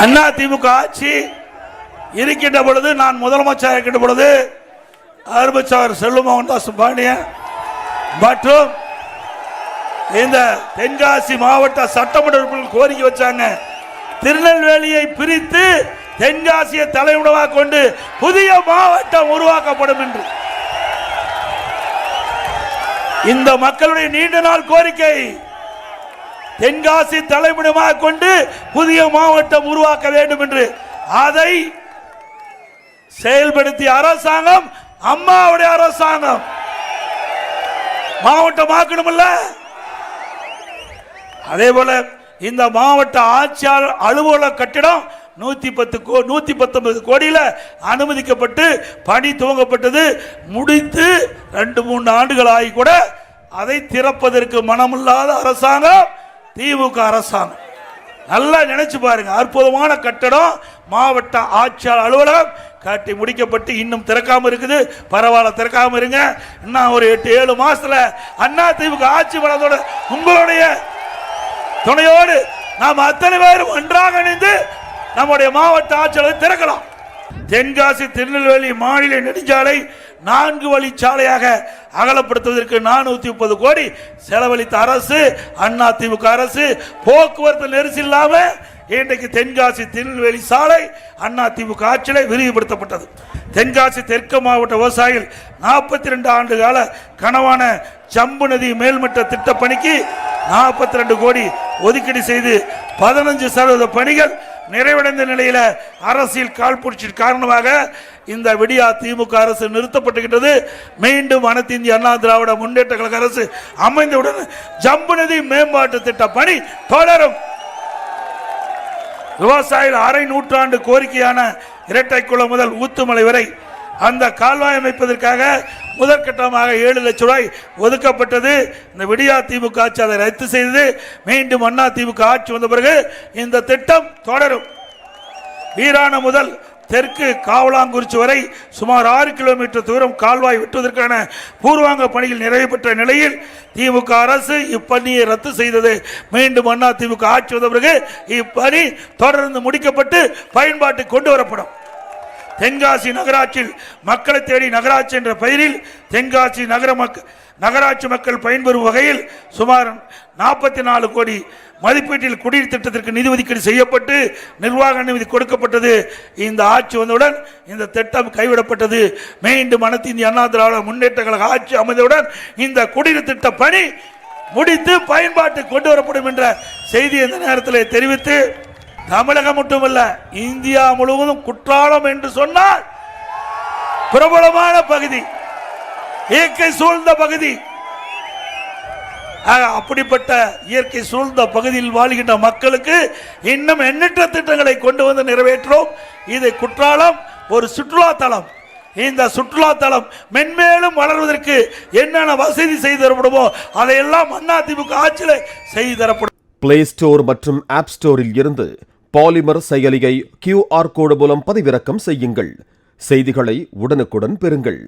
அண்ணா திமுக ஆட்சி இருக்கின்ற பொழுது, நான் முதலமைச்சர் இருக்கின்ற பொழுது அருமைச்சர் செல்வமோகன் தாஸ் பாண்டியன் மற்றும் இந்த தென்காசி மாவட்ட சட்டமன்ற உறுப்பினர்கள் கோரிக்கை வச்சாங்க. திருநெல்வேலியை பிரித்து தென்காசியை தலைமுடமாக கொண்டு புதிய மாவட்டம் உருவாக்கப்படும் என்று. இந்த மக்களுடைய நீண்ட நாள் கோரிக்கை. தென்காசி தலைமுடமாக கொண்டு புதிய மாவட்டம் உருவாக்க வேண்டும் என்று. அதை செயல்படுத்திய அரசாங்கம் அம்மாவுடைய அரசாங்கம். மாவட்டம் ஆக்கணும்ல. அதே போல இந்த மாவட்ட ஆட்சியாளர் அலுவலக கட்டிடம் 119 கோடியில் அனுமதிக்கப்பட்டு பணி துவங்கப்பட்டது. முடித்து 2-3 ஆண்டுகள் ஆகி கூட அதை திறப்பதற்கு மனமில்லாத அரசாங்கம் திமுக அரசாங்கம். நல்லா நினைச்சு பாருங்க. அற்புதமான கட்டடம், மாவட்ட ஆட்சியாளர் அலுவலகம் கட்டி முடிக்கப்பட்டு இன்னும் திறக்காம இருக்குது. பரவாயில்ல, திறக்காம இருங்க. இன்னும் ஒரு 8-7 மாசத்துல அண்ணா திமுக ஆட்சி பண்ணதோட உங்களுடைய துணையோடு நாம் அத்தனை பேரும் ஒன்றாக இணைந்து நம்முடைய மாவட்ட ஆட்சியாளர் திறக்கலாம். தென்காசி திருநெல்வேலி மாநில நெடுஞ்சாலை 4 வழிச்சாலையாக அகலப்படுத்துவதற்கு 430 கோடி செலவழித்த அரசு அண்ணா திமுக அரசு. போக்குவரத்து நெரிசல் இல்லாம இன்றைக்கு தென்காசி திருநெல்வேலி சாலை அண்ணா திமுக ஆட்சியில் விரிவுபடுத்தப்பட்டது. தென்காசி தெற்கு மாவட்ட விவசாயிகள் 42 ஆண்டு கால கனவான ஜம்பு நதி மேல்மட்ட திட்ட பணிக்கு 42 கோடி ஒதுக்கீடு செய்து 15% பணிகள் நிறைவடைந்த நிலையில அரசியல் காழ்ப்புணர்ச்சி காரணமாக இந்த விடியா திமுக அரசு நிறுத்தப்பட்டுவிட்டது. மீண்டும் அனைத்து இந்திய அண்ணா திராவிட முன்னேற்ற கழக அரசு அமைந்தவுடன் ஜம்பு நதி மேம்பாட்டு திட்ட பணி தொடரும். விவசாயிகள் அரை நூற்றாண்டு கோரிக்கையான இரட்டைக்குளம் முதல் ஊத்துமலை வரை அந்த கால்வாய் அமைப்பதற்காக முதற்கட்டமாக 7 லட்சம் ரூபாய் ஒதுக்கப்பட்டது. இந்த விடியா திமுக ஆட்சி அதை ரத்து செய்தது. மீண்டும் அண்ணா திமுக ஆட்சி வந்த பிறகு இந்த திட்டம் தொடரும். வீராண முதல் தெற்கு காவலாங்குறிச்சி வரை சுமார் 6 கிலோமீட்டர் தூரம் கால்வாய் வெட்டுவதற்கான பூர்வாங்க பணிகள் நிறைவு பெற்ற நிலையில் திமுக அரசு இப்பணியை ரத்து செய்தது. மீண்டும் அண்ணா திமுக ஆட்சி வந்த பிறகு இப்பணி தொடர்ந்து முடிக்கப்பட்டு பயன்பாட்டுக்கு கொண்டு வரப்படும். தென்காசி நகராட்சியில் மக்களை தேடி நகராட்சி என்ற பெயரில் தென்காசி நகராட்சி மக்கள் பயன்பெறும் வகையில் சுமார் 44 கோடி மதிப்பீட்டில் குடிநீர் திட்டத்திற்கு நிதி ஒதுக்கீடு செய்யப்பட்டு நிர்வாக அனுமதி கொடுக்கப்பட்டது. இந்த ஆட்சி வந்தவுடன் இந்த திட்டம் கைவிடப்பட்டது. மீண்டும் அனைத்து இந்திய அண்ணா திராவிட முன்னேற்ற கழக ஆட்சி அமைந்தவுடன் இந்த குடிநீர் திட்ட பணி முடித்து பயன்பாட்டுக்கு கொண்டு வரப்படும் என்ற செய்தி இந்த நேரத்தில் தெரிவித்து, தமிழகம் மட்டுமல்ல இந்தியா முழுவதும் குற்றாலம் என்று சொன்னால் பிரபலமான பகுதி, இயற்கை சூழ்ந்த பகுதி. அப்படிப்பட்ட இயற்கை சூழ்ந்த பகுதியில் வாழ்கின்ற மக்களுக்கு இன்னும் எண்ணற்ற திட்டங்களை கொண்டு வந்து நிறைவேற்றோம். இது குற்றாலம் ஒரு சுற்றுலா தலம். இந்த சுற்றுலா தலம் மென்மேலும் வளர்வதற்கு என்னென்ன வசதி செய்து தரப்படுமோ அதையெல்லாம் அண்ணா திமுக ஆட்சியில் செய்து தரப்படும். பிளே ஸ்டோர் மற்றும் ஆப் ஸ்டோரில் இருந்து பாலிமர் செயலியை QR கோடு மூலம் பதிவிறக்கம் செய்யுங்கள். செய்திகளை உடனுக்குடன் பெறுங்கள்.